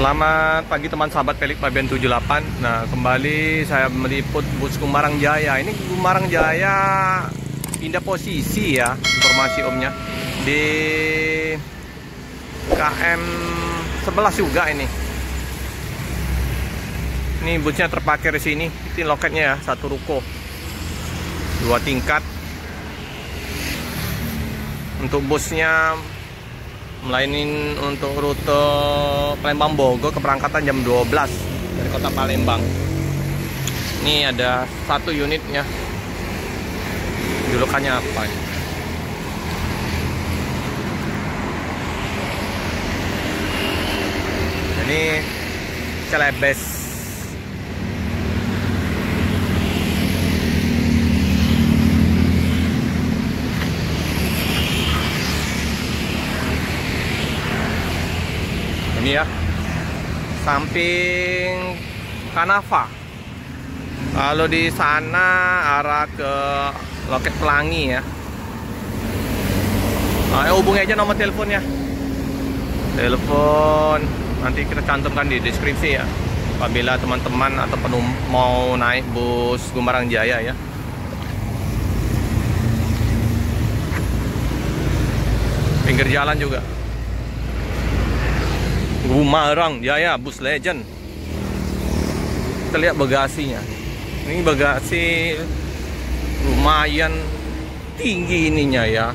Selamat pagi teman sahabat Pelik Pabean 78. Nah, kembali saya meliput bus Gumarang Jaya. Ini Gumarang Jaya pindah posisi ya, informasi omnya. Di KM 11 juga ini. Ini busnya terparkir di sini. Ini loketnya ya, satu ruko. 2 tingkat. Untuk busnya melainin untuk rute Palembang Bogor, keberangkatan jam 12 dari kota Palembang. Ini ada 1 unitnya. Julukannya apa ini? Ini Celebes. Ini ya, samping Kanava. Kalau di sana arah ke Loket Pelangi ya. Hubungi aja nomor teleponnya. Telepon nanti kita cantumkan di deskripsi ya. Apabila teman-teman atau mau naik bus Gumarang Jaya ya. Pinggir jalan juga. Gumarang Jaya Bus Legend. Kita lihat bagasinya. Ini bagasi lumayan tinggi ininya ya,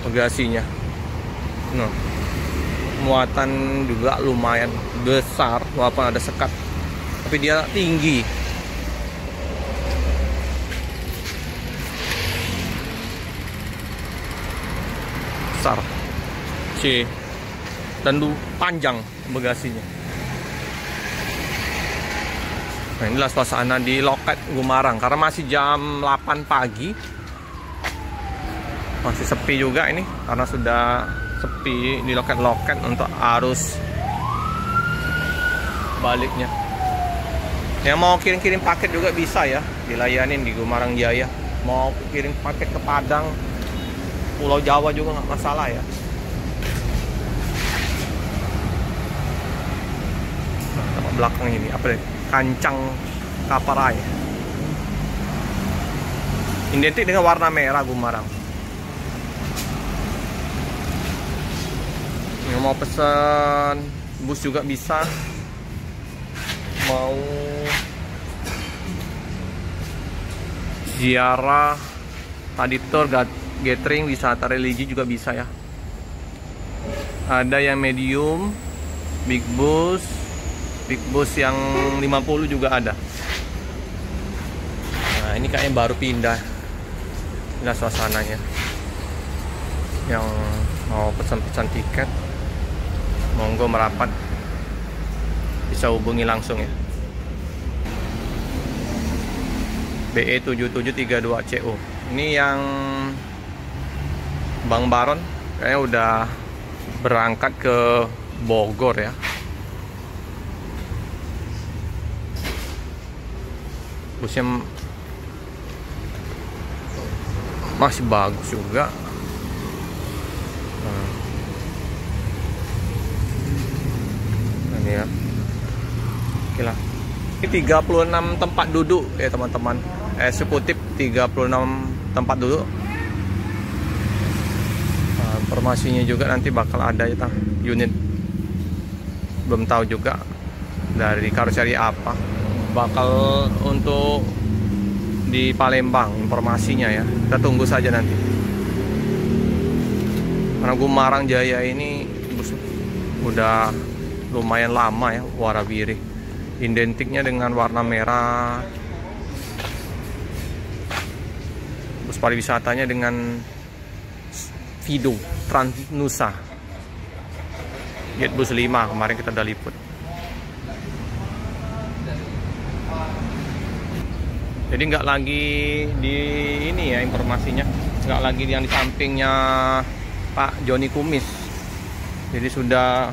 bagasinya. Nah, muatan juga lumayan besar walaupun ada sekat, tapi dia tinggi. Besar dan panjang bagasinya. Nah, inilah suasana di loket Gumarang karena masih jam 8 pagi. Masih sepi juga ini karena sudah sepi di loket-loket untuk arus baliknya. Yang mau kirim-kirim paket juga bisa ya, dilayanin di Gumarang Jaya. Mau kirim paket ke Padang, Pulau Jawa juga nggak masalah ya. Belakang ini apa deh? Kancang Kaparai. Identik dengan warna merah Gumarang. Yang mau pesan bus juga bisa. Mau ziarah, tadi tour, gathering, wisata religi juga bisa ya. Ada yang medium, big bus yang 50 juga ada. Nah, ini kayaknya baru pindah. Inilah suasananya. Yang mau pesan-pesan tiket, monggo merapat, bisa hubungi langsung ya. BE 7732CO. Ini yang Bang Baron kayaknya udah berangkat ke Bogor ya. Busnya masih bagus juga. Ini ya. Oke lah. Ini 36 tempat duduk ya teman-teman. Eksekutif 36 tempat duduk. Informasinya juga nanti bakal ada ya, unit. Belum tahu juga dari karoseri apa. Bakal untuk di Palembang informasinya ya, kita tunggu saja nanti. Karena Gumarang Jaya ini bus udah lumayan lama ya, warawiri. Identiknya dengan warna merah. Bus pariwisatanya dengan Vido Transnusa. Gate bus 5 kemarin kita udah liput. Jadi nggak lagi di ini ya informasinya, nggak lagi yang di sampingnya Pak Joni Kumis. Jadi sudah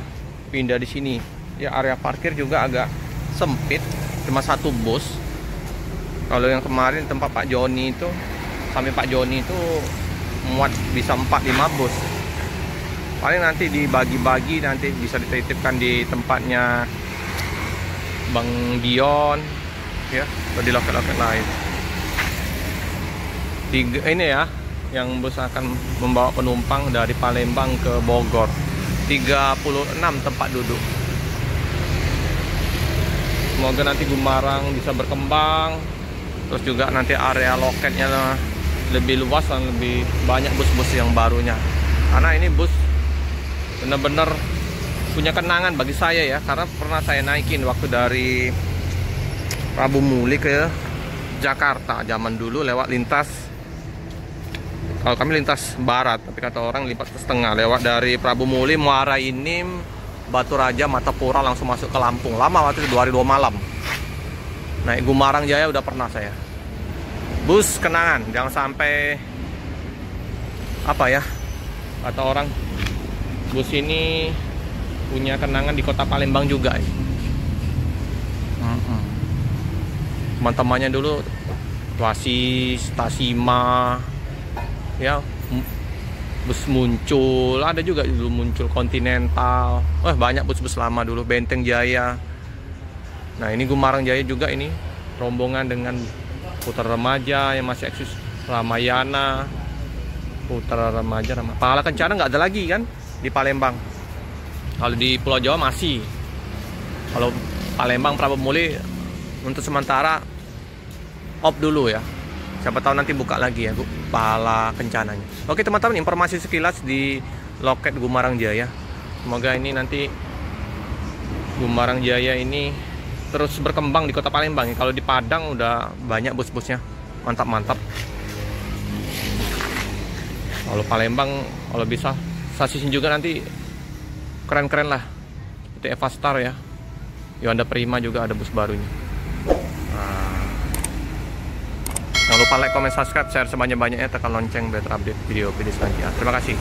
pindah di sini. Ya, area parkir juga agak sempit, cuma 1 bus. Kalau yang kemarin tempat Pak Joni itu, sampai Pak Joni itu muat bisa 4-5 bus. Paling nanti dibagi-bagi, nanti bisa dititipkan di tempatnya Bang Dion ya, atau di loket-loket lain. Ini ya yang bus akan membawa penumpang dari Palembang ke Bogor. 36 tempat duduk. Semoga nanti Gumarang bisa berkembang, terus juga nanti area loketnya lebih luas dan lebih banyak bus-bus yang barunya. Karena ini bus benar-benar punya kenangan bagi saya ya, karena pernah saya naikin waktu dari Prabu Muli ke Jakarta zaman dulu lewat lintas. Kalau kami lintas barat, tapi kata orang lintas setengah, lewat dari Prabu Muli, Muara Inim, Batu Raja, Matapura, langsung masuk ke Lampung. Lama waktu itu 2 hari 2 malam. Naik Gumarang Jaya udah pernah saya. Bus kenangan, jangan sampai apa ya, kata orang bus ini punya kenangan di kota Palembang juga. Teman-temannya dulu Wasis, Tasima, ya, bus muncul, ada juga dulu muncul Continental. Banyak bus-bus lama dulu, Benteng Jaya. Nah ini Gumarang Jaya juga, ini rombongan dengan Putra Remaja yang masih eksis, Ramayana, Putra Remaja, Pahala Kencana nggak ada lagi kan di Palembang. Kalau di Pulau Jawa masih. Kalau Palembang Prabu Muli untuk sementara off dulu ya. Siapa tahu nanti buka lagi ya Pahala Kencananya. Oke teman-teman, informasi sekilas di loket Gumarang Jaya. Semoga ini nanti Gumarang Jaya ini terus berkembang di kota Palembang. Kalau di Padang udah banyak bus-busnya, mantap-mantap. Kalau Palembang kalau bisa stasiun juga nanti keren-keren lah. Itu Eva Star ya, Yuanda Prima juga ada bus barunya. Jangan lupa like, comment, subscribe, share sebanyak-banyaknya, tekan lonceng biar terupdate video selanjutnya. Terima kasih.